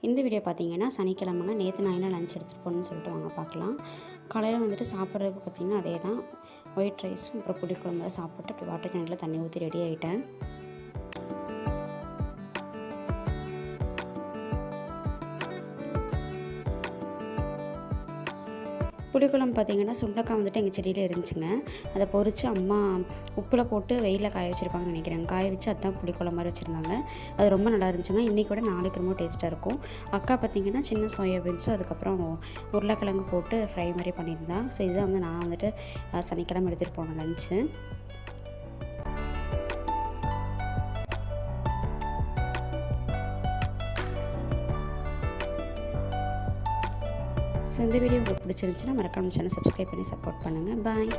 இந்த வீடியோ பார்த்தீங்கன்னா சனிக்கிழமைங்க. நேற்று நான் என்ன லஞ்ச் எடுத்துகிட்டு போகணுன்னு சொல்லிட்டு வாங்க பார்க்கலாம். காலையில் வந்துட்டு சாப்பிட்றதுக்கு பார்த்திங்கன்னா அதே தான், ஒயிட் ரைஸும் அப்புறம் புளிக்குழம்பு தான் சாப்பிட்டு அப்படி வாட்டர் கேனில் தண்ணி ஊற்றி ரெடி ஆகிட்டேன். புளிக்குழம்பு பார்த்திங்கன்னா சுண்டக்காய் வந்துட்டு எங்கள் செடியில் இருந்துச்சுங்க. அதை பொறித்து அம்மா உப்பில் போட்டு வெயிலில் காய வச்சுருப்பாங்கன்னு நினைக்கிறேன். காய வச்சு அதுதான் புளிக்குழம்பு மாதிரி வச்சுருந்தாங்க. அது ரொம்ப நல்லா இருந்துச்சுங்க. இன்றைக்கி கூட நாளைக்கு ரொம்ப டேஸ்ட்டாக இருக்கும். அக்கா பார்த்திங்கன்னா சின்ன சோயாபீன்ஸும் அதுக்கப்புறம் உருளைக்கிழங்கு போட்டு ஃப்ரை மாதிரி பண்ணியிருந்தா. ஸோ இதுதான் வந்து நான் வந்துட்டு சனிக்கிழமை எடுத்துகிட்டு போனேன் லஞ்சு. ஸோ இந்த வீடியோ உங்களுக்கு பிடிச்சிருந்துச்சுன்னா மறக்காம சேனல் சப்ஸ்கிரைப் பண்ணி சப்போர்ட் பண்ணுங்கள். பாய்.